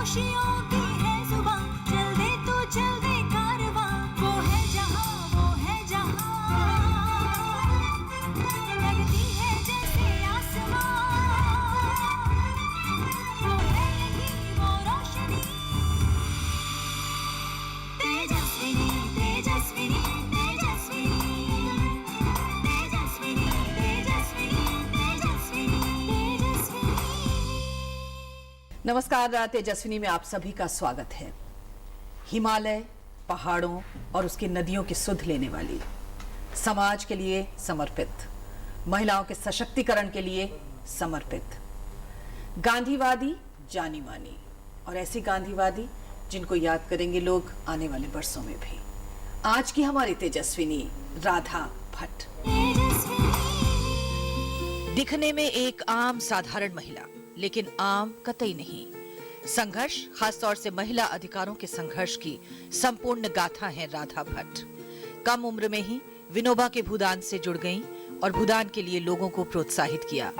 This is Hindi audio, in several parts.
खुशियों की है जुबां, चल दे तू चल दे कारवां, वो है जहां लगती है जैसे आसमां, वो है यही वो रोशनी, तेजस्विनी तेजस्विनी तेजस्विनी तेजस्विनी तेजस्विनी तेजस्विनी तेजस्विनी। नमस्कार, तेजस्विनी में आप सभी का स्वागत है। हिमालय, पहाड़ों और उसकी नदियों की सुध लेने वाली, समाज के लिए समर्पित, महिलाओं के सशक्तिकरण के लिए समर्पित, गांधीवादी जानी मानी, और ऐसी गांधीवादी जिनको याद करेंगे लोग आने वाले बरसों में भी। आज की हमारी तेजस्विनी राधा भट्ट, दिखने में एक आम साधारण महिला, लेकिन आम कतई नहीं। संघर्ष, खासतौर से महिला अधिकारों के संघर्ष की संपूर्ण गाथा है राधा भट्ट। कम उम्र में ही विनोबा के भूदान से जुड़ गईं और भूदान के लिए लोगों को प्रोत्साहित किया।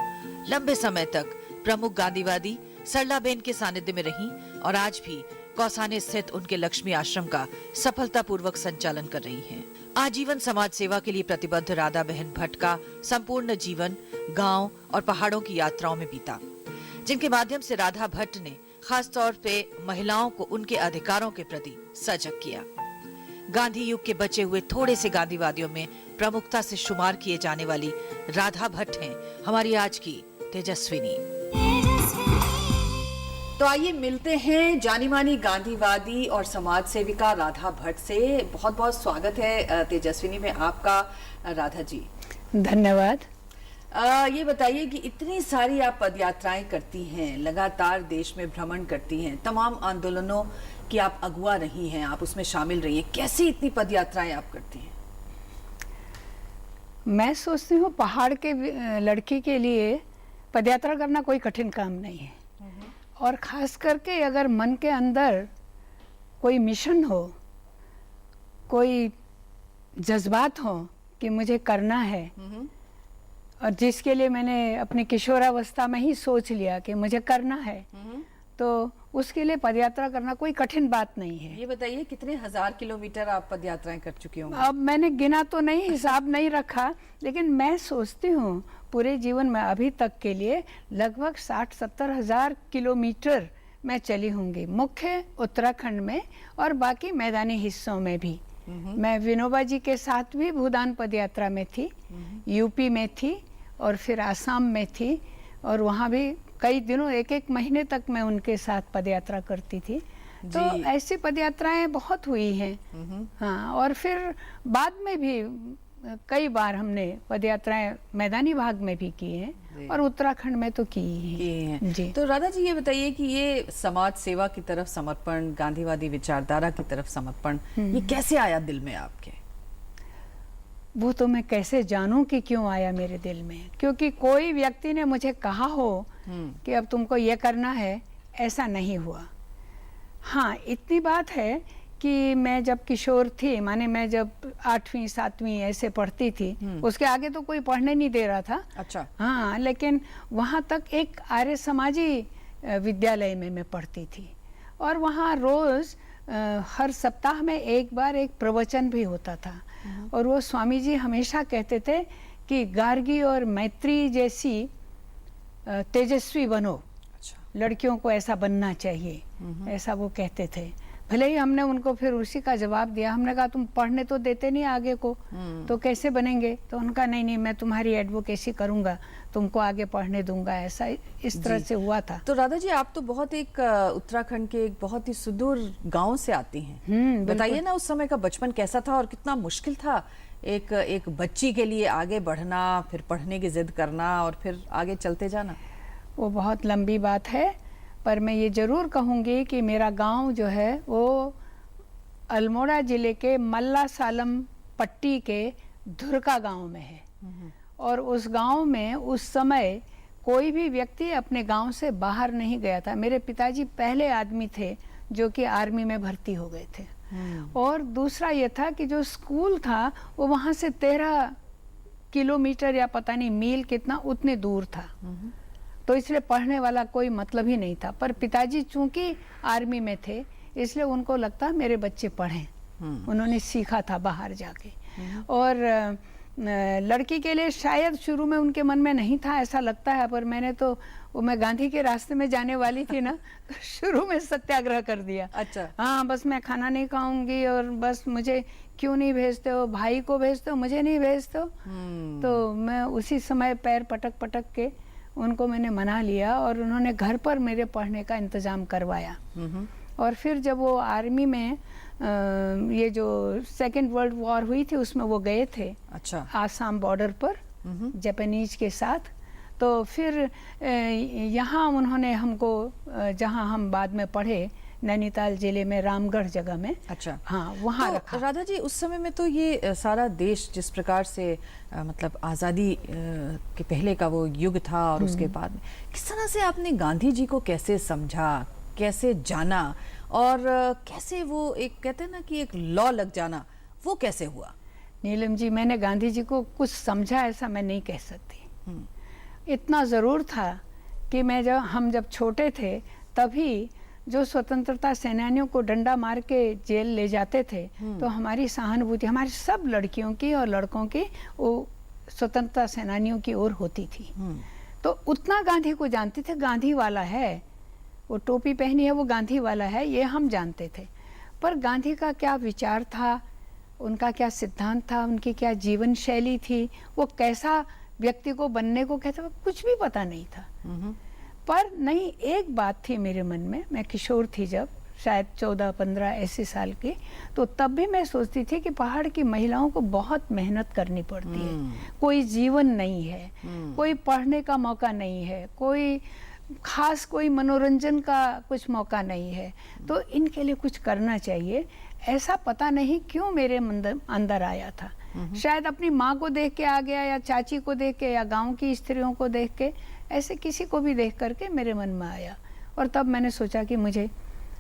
लंबे समय तक प्रमुख गांधीवादी सरलाबेन के सानिध्य में रहीं और आज भी कौसाने स्थित उनके लक्ष्मी आश्रम का सफलतापूर्वक संचालन कर रही हैं। आजीवन समाज सेवा के लिए प्रतिबद्ध राधा बहन भट्ट का संपूर्ण जीवन गांव और पहाड़ों की यात्राओं में बीता, जिनके माध्यम से राधा भट्ट ने खास तौर पे महिलाओं को उनके अधिकारों के प्रति सजग किया। गांधी युग के बचे हुए थोड़े से गांधीवादियों में प्रमुखता से शुमार किए जाने वाली राधा भट्ट हैं हमारी आज की तेजस्विनी। तो आइए मिलते हैं जानी मानी गांधीवादी और समाज सेविका राधा भट्ट से। बहुत बहुत स्वागत है तेजस्विनी में आपका राधा जी। धन्यवाद। ये बताइए कि इतनी सारी आप पदयात्राएं करती हैं, लगातार देश में भ्रमण करती हैं, तमाम आंदोलनों की आप अगुवा रही हैं, आप उसमें शामिल रही हैं, कैसे इतनी पदयात्राएं आप करती हैं? मैं सोचती हूँ पहाड़ के लड़की के लिए पदयात्रा करना कोई कठिन काम नहीं है, और ख़ास करके अगर मन के अंदर कोई मिशन हो, कोई जज्बात हो कि मुझे करना है, और जिसके लिए मैंने अपनी किशोरावस्था में ही सोच लिया कि मुझे करना है, तो उसके लिए पदयात्रा करना कोई कठिन बात नहीं है। ये बताइए कितने हजार किलोमीटर आप पदयात्राएं कर चुकी होंगी? अब मैंने गिना तो नहीं, हिसाब नहीं रखा, लेकिन मैं सोचती हूँ पूरे जीवन में अभी तक के लिए लगभग 60-70 हजार किलोमीटर मैं चली होंगी, मुख्य उत्तराखंड में और बाकी मैदानी हिस्सों में भी। मैं विनोबा जी के साथ भी भूदान पदयात्रा में थी, यूपी में थी और फिर आसाम में थी, और वहाँ भी कई दिनों, एक महीने तक मैं उनके साथ पदयात्रा करती थी। तो ऐसी पदयात्राएं बहुत हुई हैं। हाँ, और फिर बाद में भी कई बार हमने पदयात्राएं मैदानी भाग में भी की हैं और उत्तराखंड में तो की हैं। जी। तो राधा जी ये बताइए कि ये समाज सेवा की तरफ समर्पण, गांधीवादी विचारधारा की तरफ समर्पण, ये कैसे आया दिल में आपके? वो तो मैं कैसे जानूं कि क्यों आया मेरे दिल में, क्योंकि कोई व्यक्ति ने मुझे कहा हो कि अब तुमको ये करना है, ऐसा नहीं हुआ। हाँ, इतनी बात है कि मैं जब किशोर थी, माने मैं जब 8वीं 7वीं ऐसे पढ़ती थी, उसके आगे तो कोई पढ़ने नहीं दे रहा था। अच्छा। हाँ, लेकिन वहाँ तक एक आर्य समाजी विद्यालय में मैं पढ़ती थी, और वहाँ रोज़ हर सप्ताह में एक बार एक प्रवचन भी होता था, और वो स्वामी जी हमेशा कहते थे कि गार्गी और मैत्री जैसी तेजस्वी बनो। अच्छा। लड़कियों को ऐसा बनना चाहिए, ऐसा वो कहते थे। भले ही हमने उनको फिर उसी का जवाब दिया, हमने कहा तुम पढ़ने तो देते नहीं आगे को, तो कैसे बनेंगे? तो उनका नहीं, मैं तुम्हारी एडवोकेसी करूंगा, तुमको आगे पढ़ने दूंगा, ऐसा इस तरह से हुआ था। तो राधा जी आप तो बहुत एक उत्तराखंड के एक बहुत ही सुदूर गांव से आती हैं, बताइए ना उस समय का बचपन कैसा था और कितना मुश्किल था एक बच्ची के लिए आगे बढ़ना, फिर पढ़ने की जिद करना और फिर आगे चलते जाना? वो बहुत लंबी बात है, पर मैं ये ज़रूर कहूँगी कि मेरा गांव जो है वो अल्मोड़ा ज़िले के मल्ला सालम पट्टी के धुरका गांव में है, और उस गांव में उस समय कोई भी व्यक्ति अपने गांव से बाहर नहीं गया था। मेरे पिताजी पहले आदमी थे जो कि आर्मी में भर्ती हो गए थे, और दूसरा ये था कि जो स्कूल था वो वहाँ से 13 किलोमीटर या पता नहीं मील कितना उतने दूर था। तो इसलिए पढ़ने वाला कोई मतलब ही नहीं था। पर पिताजी चूंकि आर्मी में थे इसलिए उनको लगता मेरे बच्चे पढ़ें। उन्होंने सीखा था बाहर जाके। और लड़की के लिए शायद शुरू में उनके मन में नहीं था ऐसा लगता है, पर मैंने तो मैं गांधी के रास्ते में जाने वाली थी ना तो शुरू में सत्याग्रह कर दिया। अच्छा। हाँ, बस मैं खाना नहीं खाऊंगी और बस मुझे क्यों नहीं भेजते हो, भाई को भेजते हो, मुझे नहीं भेजते हो। तो मैं उसी समय पैर पटक पटक के उनको मैंने मना लिया और उन्होंने घर पर मेरे पढ़ने का इंतजाम करवाया। और फिर जब वो आर्मी में ये जो सेकेंड वर्ल्ड वॉर हुई थी उसमें वो गए थे। अच्छा। आसाम बॉर्डर पर जापानीज के साथ। तो फिर यहाँ उन्होंने हमको जहाँ हम बाद में पढ़े नैनीताल जिले में रामगढ़ जगह में। अच्छा। हाँ, वहाँ तो रखा। राधा जी, उस समय में तो ये सारा देश जिस प्रकार से मतलब आज़ादी के पहले का वो युग था और उसके बाद में किस तरह से आपने गांधी जी को कैसे समझा, कैसे जाना और कैसे वो एक कहते हैं ना कि एक लॉ लग जाना, वो कैसे हुआ? नीलम जी, मैंने गांधी जी को कुछ समझा ऐसा मैं नहीं कह सकती। इतना ज़रूर था कि हम जब छोटे थे तभी जो स्वतंत्रता सेनानियों को डंडा मार के जेल ले जाते थे तो हमारी सहानुभूति हमारी सब लड़कियों की और लड़कों की वो स्वतंत्रता सेनानियों की ओर होती थी। तो उतना गांधी को जानते थे, गांधी वाला है, वो टोपी पहनी है वो गांधी वाला है, ये हम जानते थे। पर गांधी का क्या विचार था, उनका क्या सिद्धांत था, उनकी क्या जीवन शैली थी, वो कैसा व्यक्ति को बनने को कहते थे, कुछ भी पता नहीं था। पर नहीं, एक बात थी मेरे मन में, मैं किशोर थी जब, शायद 14-15 ऐसे साल की, तो तब भी मैं सोचती थी कि पहाड़ की महिलाओं को बहुत मेहनत करनी पड़ती है। कोई जीवन नहीं है, कोई पढ़ने का मौका नहीं है, कोई खास कोई मनोरंजन का कुछ मौका नहीं है, तो इनके लिए कुछ करना चाहिए। ऐसा पता नहीं क्यों मेरे अंदर आया था। शायद अपनी माँ को देख के आ गया या चाची को देख के या गांव की स्त्रियों को देख के, ऐसे किसी को भी देख करके मेरे मन में आया। और तब मैंने सोचा कि मुझे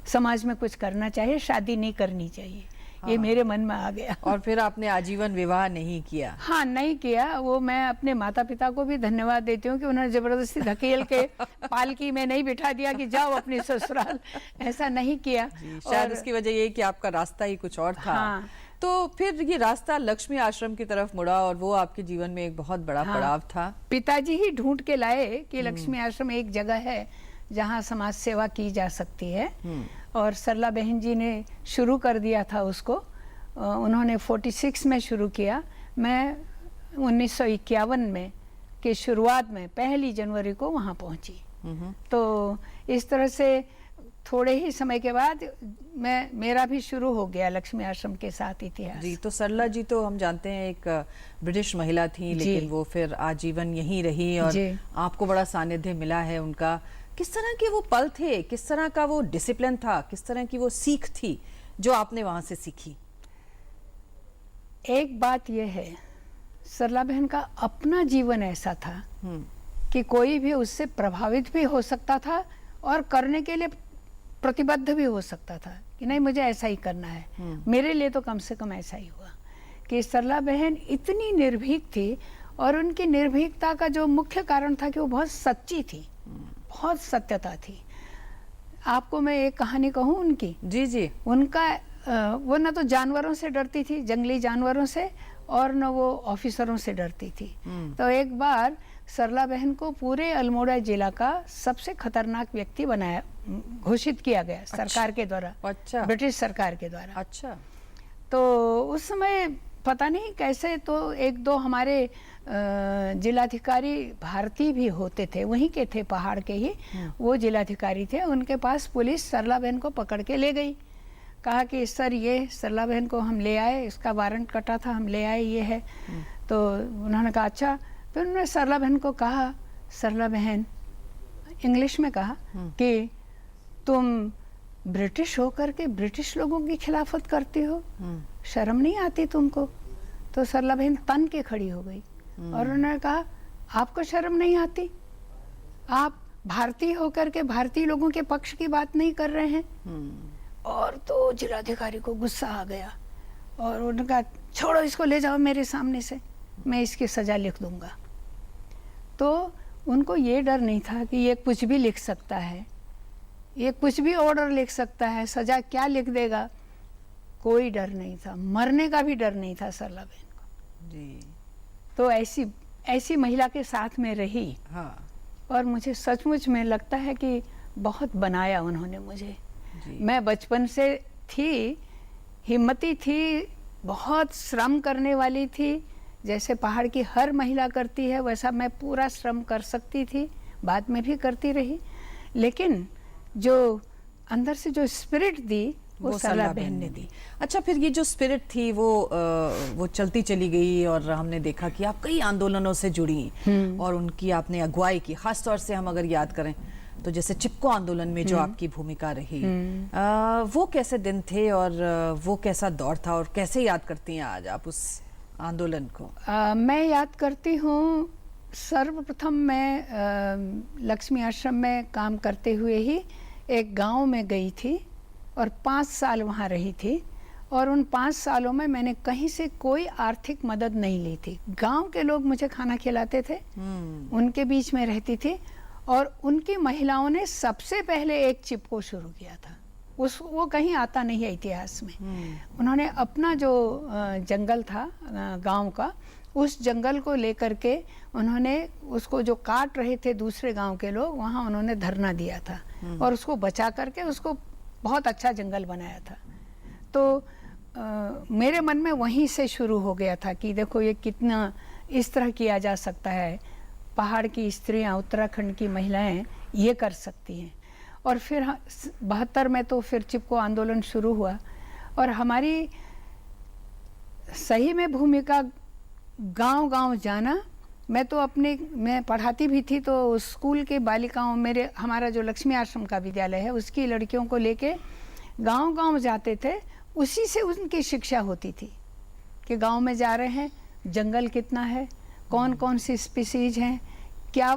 समाज में कुछ करना चाहिए, शादी नहीं करनी चाहिए। ये मेरे मन में आ गया। और फिर आपने आजीवन विवाह नहीं किया? हाँ, नहीं किया। वो मैं अपने माता पिता को भी धन्यवाद देती हूँ कि उन्होंने जबरदस्ती धकेल के पालकी में नहीं बिठा दिया कि जाओ अपने ससुराल, ऐसा नहीं किया। शायद उसकी वजह ये कि आपका रास्ता ही कुछ और था। हाँ। तो फिर ये रास्ता लक्ष्मी आश्रम की तरफ मुड़ा और वो आपके जीवन में एक बहुत बड़ा पड़ाव था। पिताजी ही ढूंढ के लाए कि लक्ष्मी आश्रम एक जगह है जहाँ समाज सेवा की जा सकती है। और सरला बहन जी ने शुरू कर दिया था उसको। उन्होंने 46 में शुरू किया, मैं 1951 में के शुरुआत में 1 जनवरी को वहाँ पहुँची। तो इस तरह से थोड़े ही समय के बाद मेरा भी शुरू हो गया लक्ष्मी आश्रम के साथ इतिहास। जी, तो सरला जी तो हम जानते हैं एक ब्रिटिश महिला थी, लेकिन वो फिर आजीवन यहीं रही और आपको बड़ा सानिध्य मिला है उनका। किस तरह के वो पल थे, किस तरह का वो डिसिप्लिन था, किस तरह की वो सीख थी जो आपने वहां से सीखी? एक बात यह है, सरला बहन का अपना जीवन ऐसा था कि कोई भी उससे प्रभावित भी हो सकता था और करने के लिए प्रतिबद्ध भी हो सकता था कि नहीं मुझे ऐसा ही करना है। मेरे लिए तो कम से कम ऐसा ही हुआ कि सरला बहन इतनी निर्भीक थी। और उनकी निर्भीकता का जो मुख्य कारण था कि वो बहुत सच्ची थी, बहुत सत्यता थी। आपको मैं एक कहानी कहूँ उनकी। जी जी। उनका वो न तो जानवरों से डरती थी, जंगली जानवरों से, और न वो ऑफिसरों से डरती थी। तो एक बार सरला बहन को पूरे अल्मोड़ा जिला का सबसे खतरनाक व्यक्ति बनाया, घोषित किया गया सरकार के द्वारा। अच्छा। ब्रिटिश सरकार के द्वारा। अच्छा। तो उस समय पता नहीं कैसे तो एक दो हमारे जिलाधिकारी भारतीय भी होते थे, वहीं के थे, पहाड़ के ही वो जिलाधिकारी थे। उनके पास पुलिस सरला बहन को पकड़ के ले गई। कहा कि सर ये सरला बहन को हम ले आए, इसका वारंट कटा था, हम ले आए, ये है। तो उन्होंने कहा अच्छा। फिर उन्होंने सरला बहन को कहा, सरला बहन इंग्लिश में कहा कि तुम ब्रिटिश होकर के ब्रिटिश लोगों की खिलाफत करती हो, शर्म नहीं आती तुमको? तो सरला बहन तन के खड़ी हो गई और उन्होंने कहा आपको शर्म नहीं आती? आप भारतीय होकर के भारतीय लोगों के पक्ष की बात नहीं कर रहे हैं? और तो जिलाधिकारी को गुस्सा आ गया और उन्होंने कहा छोड़ो इसको, ले जाओ मेरे सामने से, मैं इसकी सजा लिख दूंगा। तो उनको ये डर नहीं था कि ये कुछ भी लिख सकता है, ये कुछ भी ऑर्डर लिख सकता है, सजा क्या लिख देगा, कोई डर नहीं था, मरने का भी डर नहीं था सरला बहन को जी। तो ऐसी महिला के साथ में रही। हाँ और मुझे सचमुच में लगता है कि बहुत बनाया उन्होंने मुझे। जी। मैं बचपन से थी, हिम्मती थी, बहुत श्रम करने वाली थी, जैसे पहाड़ की हर महिला करती है वैसा मैं पूरा श्रम कर सकती थी, बाद में भी करती रही, लेकिन जो अंदर से जो स्पिरिट दी वो सरला बहन ने दी। अच्छा, फिर ये जो स्पिरिट थी वो चलती चली गई और हमने देखा कि आप कई आंदोलनों से जुड़ी और उनकी आपने अगुवाई की। खास तौर से हम अगर याद करें तो जैसे चिपको आंदोलन में जो आपकी भूमिका रही, वो कैसे दिन थे और वो कैसा दौर था और कैसे याद करती हैं आज आप उस आंदोलन को? मैं याद करती हूँ, सर्वप्रथम मैं लक्ष्मी आश्रम में काम करते हुए ही एक गांव में गई थी और 5 साल वहाँ रही थी, और उन 5 सालों में मैंने कहीं से कोई आर्थिक मदद नहीं ली थी। गांव के लोग मुझे खाना खिलाते थे, उनके बीच में रहती थी, और उनकी महिलाओं ने सबसे पहले एक चिपको शुरू किया था। वो कहीं आता नहीं है इतिहास में। उन्होंने अपना जो जंगल था गांव का, उस जंगल को लेकर के उन्होंने उसको जो काट रहे थे दूसरे गांव के लोग, वहाँ उन्होंने धरना दिया था और उसको बचा करके उसको बहुत अच्छा जंगल बनाया था। तो मेरे मन में वहीं से शुरू हो गया था कि देखो ये कितना इस तरह किया जा सकता है, पहाड़ की स्त्रियां, उत्तराखंड की महिलाएं ये कर सकती हैं। और फिर 72 में तो फिर चिपको आंदोलन शुरू हुआ और हमारी सही में भूमिका गांव-गांव जाना। मैं पढ़ाती भी थी तो स्कूल के बालिकाओं, हमारा जो लक्ष्मी आश्रम का विद्यालय है उसकी लड़कियों को लेके गांव-गांव जाते थे। उसी से उनकी शिक्षा होती थी कि गांव में जा रहे हैं, जंगल कितना है, कौन कौन सी स्पीसीज हैं, क्या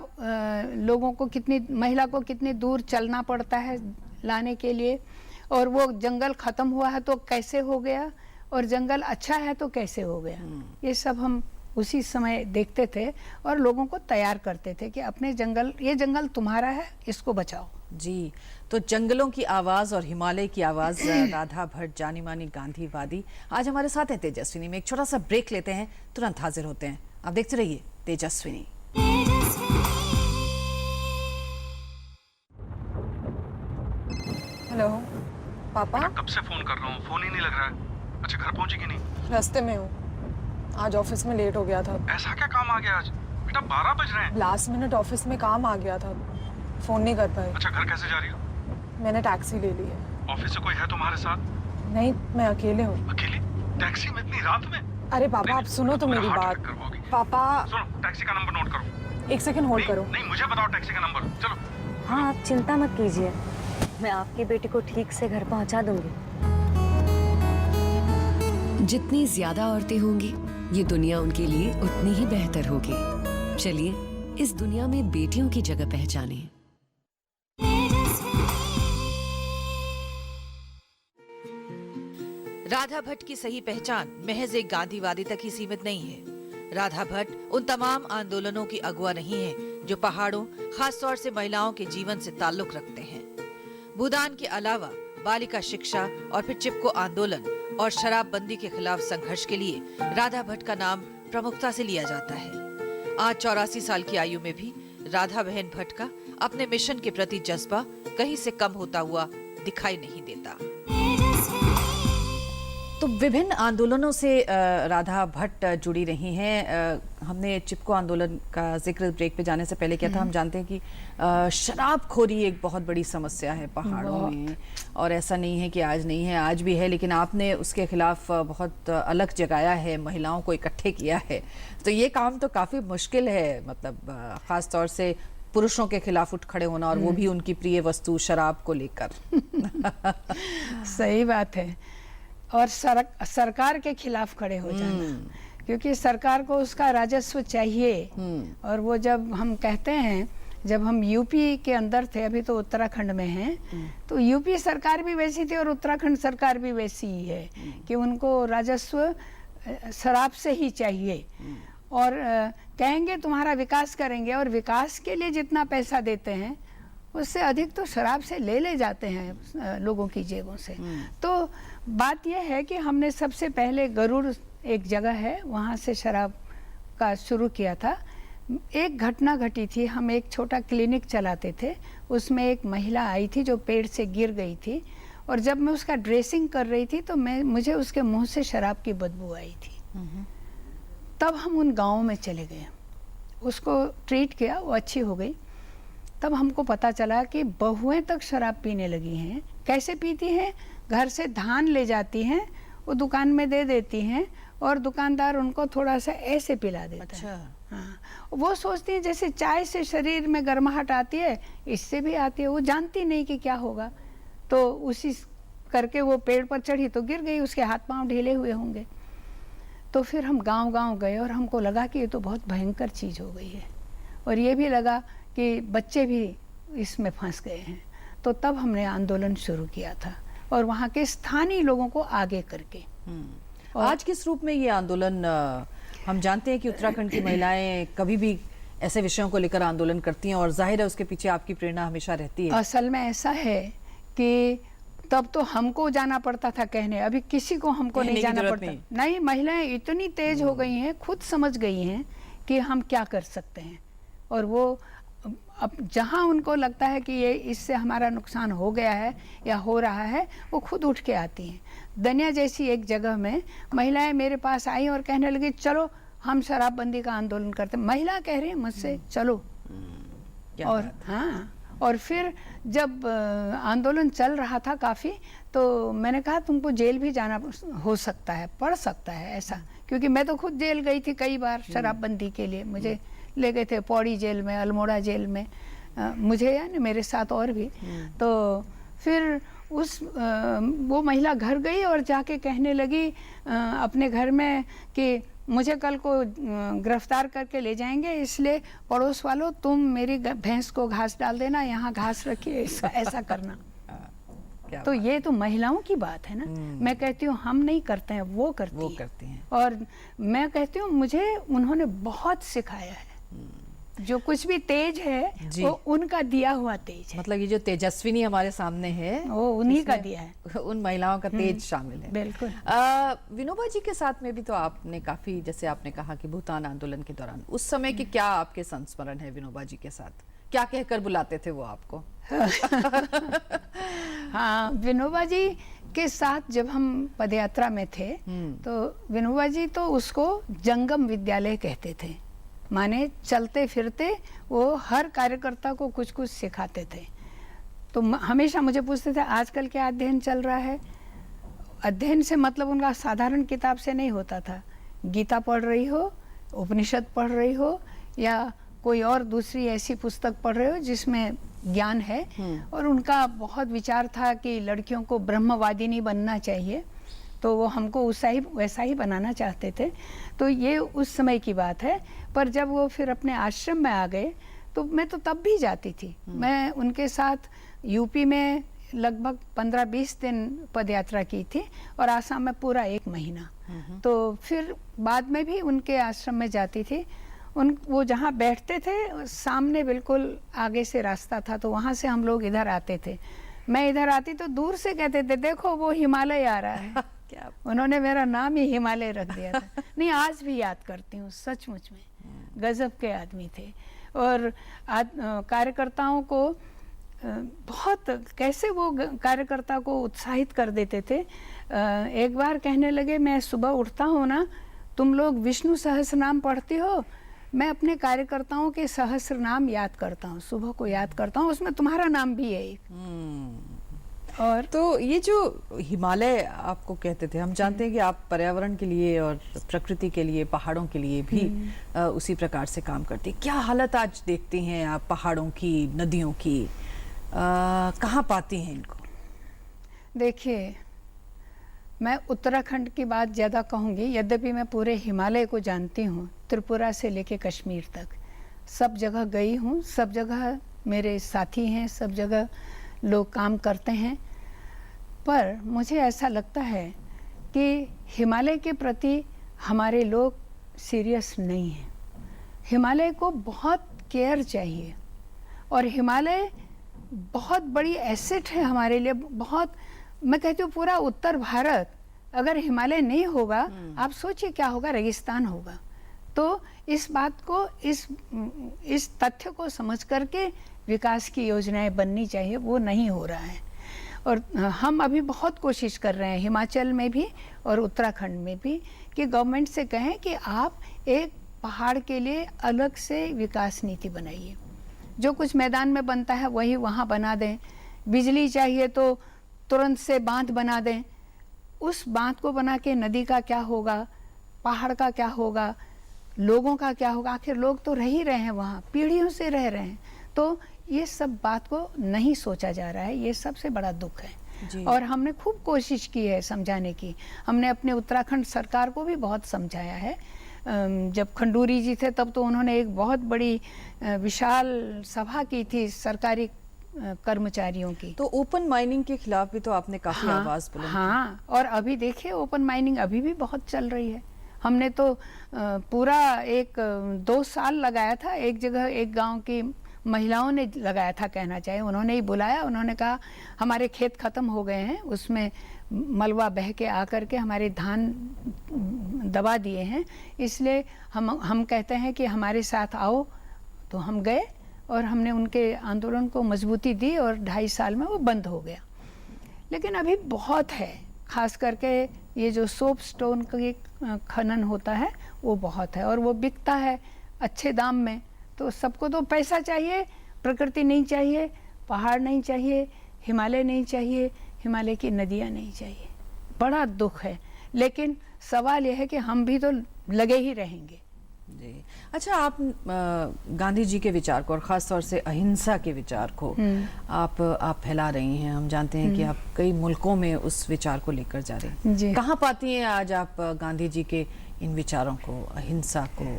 लोगों को महिला को कितनी दूर चलना पड़ता है लाने के लिए, और वो जंगल खत्म हुआ है तो कैसे हो गया, और जंगल अच्छा है तो कैसे हो गया। ये सब हम उसी समय देखते थे और लोगों को तैयार करते थे कि अपने ये जंगल तुम्हारा है, इसको बचाओ। जी, तो जंगलों की आवाज और हिमालय की आवाज राधा भट्ट, जानी मानी गांधीवादी, आज हमारे साथ है तेजस्विनी में। एक छोटा सा ब्रेक लेते हैं, तुरंत हाजिर होते हैं। आप देखते रहिए तेजस्विनी। हेलो पापा। कब से फोन कर रहा हूँ, फोन ही नहीं लग रहा है। अच्छा, घर पहुंची कि नहीं? रास्ते में हूँ, आज ऑफिस में लेट हो गया था। ऐसा क्या काम आ गया आज? बेटा 12 बज रहे हैं। लास्ट मिनट ऑफिस में काम आ गया था, फोन नहीं कर पाए। अच्छा, घर कैसे जा रही हो? मैंने टैक्सी ले ली है। ऑफिस से कोई है तुम्हारे साथ? नहीं, मैं अकेले हूँ। अकेली? टैक्सी में इतनी रात में? अरे पापा आप सुनो तो मेरी बात। पापा सुनो, टैक्सी का नंबर नोट करो। 1 सेकंड होल्ड करो। नहीं, मुझे बताओ टैक्सी का नंबर। चलो। हाँ, आप चिंता मत कीजिए, मैं आपकी बेटी को ठीक से घर पहुंचा दूंगी। जितनी ज्यादा औरतें होंगी, ये दुनिया उनके लिए उतनी ही बेहतर होगी। चलिए इस दुनिया में बेटियों की जगह पहचानें। राधा भट्ट की सही पहचान महज एक गांधीवादी तक ही सीमित नहीं है। राधा भट्ट उन तमाम आंदोलनों की अगुवा नहीं है जो पहाड़ों, खासतौर से महिलाओं के जीवन से ताल्लुक रखते हैं। भूदान के अलावा बालिका शिक्षा और फिर चिपको आंदोलन और शराबबंदी के खिलाफ संघर्ष के लिए राधा भट्ट का नाम प्रमुखता से लिया जाता है। आज 84 साल की आयु में भी राधा बहन भट्ट का अपने मिशन के प्रति जज्बा कहीं से कम होता हुआ दिखाई नहीं देता। तो विभिन्न आंदोलनों से राधा भट्ट जुड़ी रही हैं। हमने चिपको आंदोलन का जिक्र ब्रेक पे जाने से पहले किया था। हम जानते हैं कि शराबखोरी एक बहुत बड़ी समस्या है पहाड़ों में, और ऐसा नहीं है कि आज नहीं है, आज भी है, लेकिन आपने उसके खिलाफ बहुत अलग जगाया है, महिलाओं को इकट्ठे किया है। तो ये काम तो काफ़ी मुश्किल है, मतलब ख़ास तौर से पुरुषों के खिलाफ उठ खड़े होना, और वो भी उनकी प्रिय वस्तु शराब को लेकर। सही बात है। और सरकार के खिलाफ खड़े हो जाना, क्योंकि सरकार को उसका राजस्व चाहिए। और वो जब हम कहते हैं, जब हम यूपी के अंदर थे, अभी तो उत्तराखंड में हैं, तो यूपी सरकार भी वैसी थी और उत्तराखंड सरकार भी वैसी ही है कि उनको राजस्व शराब से ही चाहिए। और कहेंगे तुम्हारा विकास करेंगे, और विकास के लिए जितना पैसा देते हैं उससे अधिक तो शराब से ले जाते हैं लोगों की जेबों से। तो बात यह है कि हमने सबसे पहले गरुड़ एक जगह है वहाँ से शराब का शुरू किया था। एक घटना घटी थी, हम एक छोटा क्लिनिक चलाते थे, उसमें एक महिला आई थी जो पेड़ से गिर गई थी, और जब मैं उसका ड्रेसिंग कर रही थी तो मुझे उसके मुंह से शराब की बदबू आई थी। तब हम उन गाँव में चले गए, उसको ट्रीट किया, वो अच्छी हो गई। तब हमको पता चला कि बहुएं तक शराब पीने लगी हैं। कैसे पीती हैं? घर से धान ले जाती हैं, वो दुकान में दे देती हैं, और दुकानदार उनको थोड़ा सा ऐसे पिला देता है। हाँ, वो सोचती हैं जैसे चाय से शरीर में गर्माहट आती है, इससे भी आती है। वो जानती नहीं कि क्या होगा, तो उसी करके वो पेड़ पर चढ़ी तो गिर गई, उसके हाथ पांव ढीले हुए होंगे। तो फिर हम गांव-गांव गए और हमको लगा कि ये तो बहुत भयंकर चीज़ हो गई है, और ये भी लगा कि बच्चे भी इसमें फंस गए हैं। तो तब हमने आंदोलन शुरू किया था, और वहाँ के स्थानीय लोगों को आगे करके। आज किस रूप में ये आंदोलन, हम जानते हैं कि उत्तराखंड की महिलाएं कभी भी ऐसे विषयों को लेकर आंदोलन करती हैं, और जाहिर है उसके पीछे आपकी प्रेरणा हमेशा रहती है। असल में ऐसा है कि तब तो हमको जाना पड़ता था कहने, अभी किसी को हमको नहीं जाना पड़ता। नहीं, महिलाएं इतनी तेज हो गई हैं, खुद समझ गई हैं कि हम क्या कर सकते हैं, और वो अब जहाँ उनको लगता है कि ये इससे हमारा नुकसान हो गया है या हो रहा है, वो खुद उठ के आती हैं। दनिया जैसी एक जगह में महिलाएं मेरे पास आई और कहने लगी चलो हम शराबबंदी का आंदोलन करते। महिला कह रही है मुझसे चलो। और हाँ, और फिर जब आंदोलन चल रहा था काफ़ी, तो मैंने कहा तुमको जेल भी जाना हो सकता है, पड़ सकता है ऐसा, क्योंकि मैं तो खुद जेल गई थी कई बार शराबबंदी के लिए। मुझे ले गए थे पौड़ी जेल में, अल्मोड़ा जेल में, मुझे या मेरे साथ और भी। तो फिर वो महिला घर गई और जाके कहने लगी अपने घर में कि मुझे कल को गिरफ्तार करके ले जाएंगे, इसलिए पड़ोस वालों तुम मेरी भैंस को घास डाल देना, यहाँ घास रखिए, ऐसा करना। तो ये तो महिलाओं की बात है ना। मैं कहती हूँ हम नहीं करते हैं, वो करती हैं। और मैं कहती हूँ मुझे उन्होंने बहुत सिखाया है। जो कुछ भी तेज है वो उनका दिया हुआ तेज है। मतलब ये जो तेजस्विनी हमारे सामने है वो उन्हीं का दिया है, उन महिलाओं का तेज शामिल है। बिल्कुल। विनोबा जी के साथ में भी तो आपने काफी, जैसे आपने कहा कि भूटान आंदोलन के दौरान उस समय के क्या आपके संस्मरण है विनोबा जी के साथ? क्या कहकर बुलाते थे वो आपको? हाँ, विनोबा जी के साथ जब हम पदयात्रा में थे तो विनोबा जी तो उसको जंगम विद्यालय कहते थे, माने चलते फिरते वो हर कार्यकर्ता को कुछ कुछ सिखाते थे। तो हमेशा मुझे पूछते थे आजकल क्या अध्ययन चल रहा है। अध्ययन से मतलब उनका साधारण किताब से नहीं होता था। गीता पढ़ रही हो, उपनिषद पढ़ रही हो, या कोई और दूसरी ऐसी पुस्तक पढ़ रहे हो जिसमें ज्ञान है। और उनका बहुत विचार था कि लड़कियों को ब्रह्मवादिनी बनना चाहिए, तो वो हमको वैसा ही बनाना चाहते थे। तो ये उस समय की बात है। पर जब वो फिर अपने आश्रम में आ गए तो मैं तो तब भी जाती थी। मैं उनके साथ यूपी में लगभग 15-20 दिन पदयात्रा की थी, और आसाम में पूरा 1 महीना। तो फिर बाद में भी उनके आश्रम में जाती थी। वो जहाँ बैठते थे सामने बिल्कुल आगे से रास्ता था, तो वहाँ से हम लोग इधर आते थे। मैं इधर आती तो दूर से कहते थे देखो वो हिमालय आ रहा है। क्या उन्होंने मेरा नाम ही हिमालय रख दिया था। नहीं, आज भी याद करती हूँ, सचमुच में गजब के आदमी थे। और कार्यकर्ताओं को बहुत कैसे वो कार्यकर्ता को उत्साहित कर देते थे। एक बार कहने लगे मैं सुबह उठता हूँ ना, तुम लोग विष्णु सहस्र नाम पढ़ती हो, मैं अपने कार्यकर्ताओं के सहस्र नाम याद करता हूँ, सुबह को याद करता हूँ, उसमें तुम्हारा नाम भी है एक। और तो ये जो हिमालय आपको कहते थे, हम जानते हैं कि आप पर्यावरण के लिए और प्रकृति के लिए, पहाड़ों के लिए भी उसी प्रकार से काम करती हैं। क्या हालत आज देखती हैं आप पहाड़ों की, नदियों की? कहाँ पाती हैं इनको? देखिए, मैं उत्तराखंड की बात ज़्यादा कहूँगी, यद्यपि मैं पूरे हिमालय को जानती हूँ, त्रिपुरा से लेके कश्मीर तक सब जगह गई हूँ। सब जगह मेरे साथी हैं, सब जगह लोग काम करते हैं। पर मुझे ऐसा लगता है कि हिमालय के प्रति हमारे लोग सीरियस नहीं है। हिमालय को बहुत केयर चाहिए, और हिमालय बहुत बड़ी एसेट है हमारे लिए। बहुत, मैं कहती हूँ पूरा उत्तर भारत अगर हिमालय नहीं होगा, आप सोचिए क्या होगा, रेगिस्तान होगा। तो इस बात को, इस तथ्य को समझ करके विकास की योजनाएं बननी चाहिए, वो नहीं हो रहा है। और हम अभी बहुत कोशिश कर रहे हैं हिमाचल में भी और उत्तराखंड में भी कि गवर्नमेंट से कहें कि आप एक पहाड़ के लिए अलग से विकास नीति बनाइए। जो कुछ मैदान में बनता है वही वहाँ बना दें। बिजली चाहिए तो तुरंत से बांध बना दें। उस बांध को बना के नदी का क्या होगा, पहाड़ का क्या होगा, लोगों का क्या होगा? आखिर लोग तो रह ही रहे हैं वहाँ, पीढ़ियों से रह रहे हैं। तो ये सब बात को नहीं सोचा जा रहा है, ये सबसे बड़ा दुख है। और हमने खूब कोशिश की है समझाने की। हमने अपने उत्तराखंड सरकार को भी बहुत समझाया है। जब खंडूरी जी थे तब तो उन्होंने एक बहुत बड़ी विशाल सभा की थी सरकारी कर्मचारियों की। तो ओपन माइनिंग के खिलाफ भी तो आपने काफी आवाज बुलंद की। हाँ, और अभी देखिए ओपन माइनिंग अभी भी बहुत चल रही है। हमने तो पूरा 2 साल लगाया था। एक जगह एक गांव की महिलाओं ने लगाया था, कहना चाहिए, उन्होंने ही बुलाया। उन्होंने कहा हमारे खेत खत्म हो गए हैं, उसमें मलबा बह के आकर के हमारे धान दबा दिए हैं, इसलिए हम कहते हैं कि हमारे साथ आओ। तो हम गए और हमने उनके आंदोलन को मजबूती दी और 2.5 साल में वो बंद हो गया। लेकिन अभी बहुत है, खास करके ये जो सोप स्टोन का खनन होता है वो बहुत है, और वो बिकता है अच्छे दाम में। तो सबको तो पैसा चाहिए, प्रकृति नहीं चाहिए, पहाड़ नहीं चाहिए, हिमालय नहीं चाहिए, हिमालय की नदियाँ नहीं चाहिए। बड़ा दुख है, लेकिन सवाल यह है कि हम भी तो लगे ही रहेंगे। जी। अच्छा, आप गांधी जी के विचार को और ख़ास तौर से अहिंसा के विचार को आप फैला रही हैं। हम जानते हैं कि आप कई मुल्कों में उस विचार को लेकर जा रही हैं। कहाँ पाती हैं आज आप गांधी जी के इन विचारों को, अहिंसा को,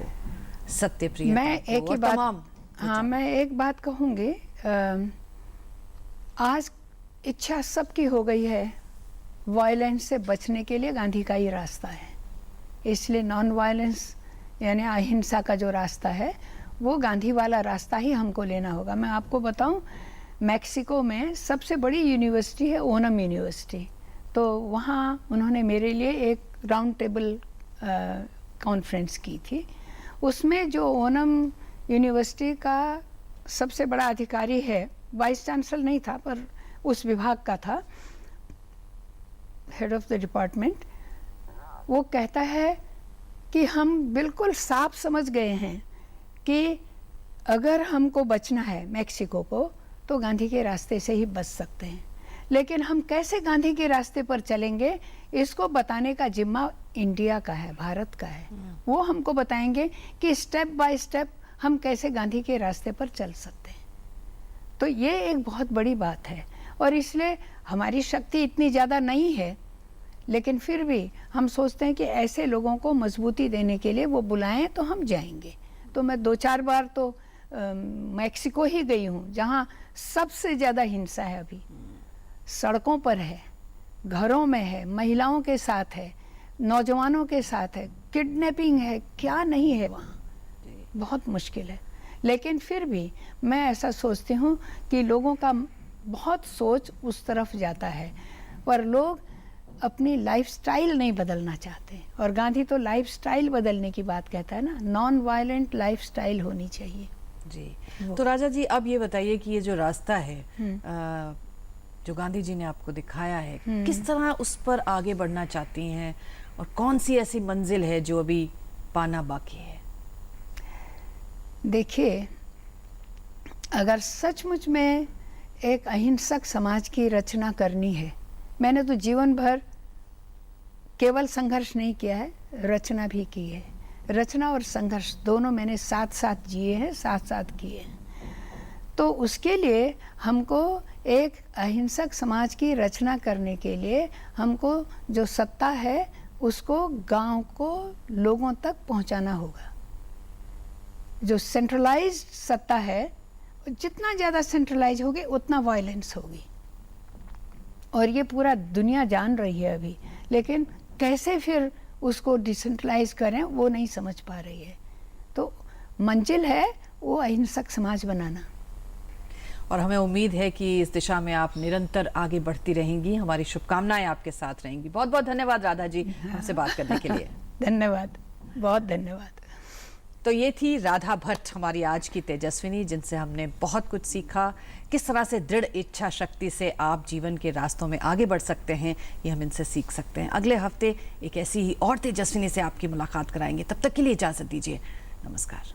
सत्य प्रियता मैं को एक ही और बात, तमाम हाँ, मैं एक बात कहूँगी। आज इच्छा सबकी हो गई है वायलेंस से बचने के लिए। गांधी का ही रास्ता है, इसलिए नॉन वायलेंस यानी अहिंसा का जो रास्ता है वो गांधी वाला रास्ता ही हमको लेना होगा। मैं आपको बताऊं, मैक्सिको में सबसे बड़ी यूनिवर्सिटी है ओनम यूनिवर्सिटी। तो वहाँ उन्होंने मेरे लिए एक राउंड टेबल कॉन्फ्रेंस की थी। उसमें जो ओनम यूनिवर्सिटी का सबसे बड़ा अधिकारी है, वाइस चांसलर नहीं था पर उस विभाग का था, हेड ऑफ द डिपार्टमेंट, वो कहता है कि हम बिल्कुल साफ समझ गए हैं कि अगर हमको बचना है मैक्सिको को तो गांधी के रास्ते से ही बच सकते हैं। लेकिन हम कैसे गांधी के रास्ते पर चलेंगे, इसको बताने का जिम्मा इंडिया का है, भारत का है। वो हमको बताएंगे कि स्टेप बाय स्टेप हम कैसे गांधी के रास्ते पर चल सकते हैं। तो ये एक बहुत बड़ी बात है, और इसलिए हमारी शक्ति इतनी ज़्यादा नहीं है, लेकिन फिर भी हम सोचते हैं कि ऐसे लोगों को मजबूती देने के लिए वो बुलाएं तो हम जाएंगे। तो मैं 2-4 बार तो मैक्सिको ही गई हूँ, जहाँ सबसे ज़्यादा हिंसा है अभी। सड़कों पर है, घरों में है, महिलाओं के साथ है, नौजवानों के साथ है, किडनैपिंग है, क्या नहीं है वहाँ, बहुत मुश्किल है। लेकिन फिर भी मैं ऐसा सोचती हूँ कि लोगों का बहुत सोच उस तरफ जाता है, पर लोग अपनी लाइफस्टाइल नहीं बदलना चाहते। और गांधी तो लाइफस्टाइल बदलने की बात कहता है ना, नॉन वायलेंट लाइफस्टाइल होनी चाहिए। जी। तो राजा जी, अब ये बताइए कि ये जो रास्ता है जो गांधी जी ने आपको दिखाया है, किस तरह उस पर आगे बढ़ना चाहती हैं, और कौन सी ऐसी मंजिल है जो अभी पाना बाकी है? देखिए, अगर सचमुच में एक अहिंसक समाज की रचना करनी है, मैंने तो जीवन भर केवल संघर्ष नहीं किया है, रचना भी की है। रचना और संघर्ष दोनों मैंने साथ साथ जिए हैं, साथ साथ किए हैं। तो उसके लिए हमको एक अहिंसक समाज की रचना करने के लिए हमको जो सत्ता है उसको गांव को लोगों तक पहुंचाना होगा। जो सेंट्रलाइज्ड सत्ता है, जितना ज़्यादा सेंट्रलाइज होगी उतना वायलेंस होगी, और ये पूरा दुनिया जान रही है अभी। लेकिन कैसे फिर उसको डिसेंट्रलाइज करें, वो नहीं समझ पा रही है। तो मंजिल है वो अहिंसक समाज बनाना। और हमें उम्मीद है कि इस दिशा में आप निरंतर आगे बढ़ती रहेंगी। हमारी शुभकामनाएं आपके साथ रहेंगी। बहुत बहुत धन्यवाद राधा जी हमसे बात करने के लिए। धन्यवाद, बहुत धन्यवाद। तो ये थी राधा भट्ट, हमारी आज की तेजस्विनी, जिनसे हमने बहुत कुछ सीखा। किस तरह से दृढ़ इच्छा शक्ति से आप जीवन के रास्तों में आगे बढ़ सकते हैं, ये हम इनसे सीख सकते हैं। अगले हफ्ते एक ऐसी ही और तेजस्विनी से आपकी मुलाकात कराएंगे। तब तक के लिए इजाजत दीजिए। नमस्कार।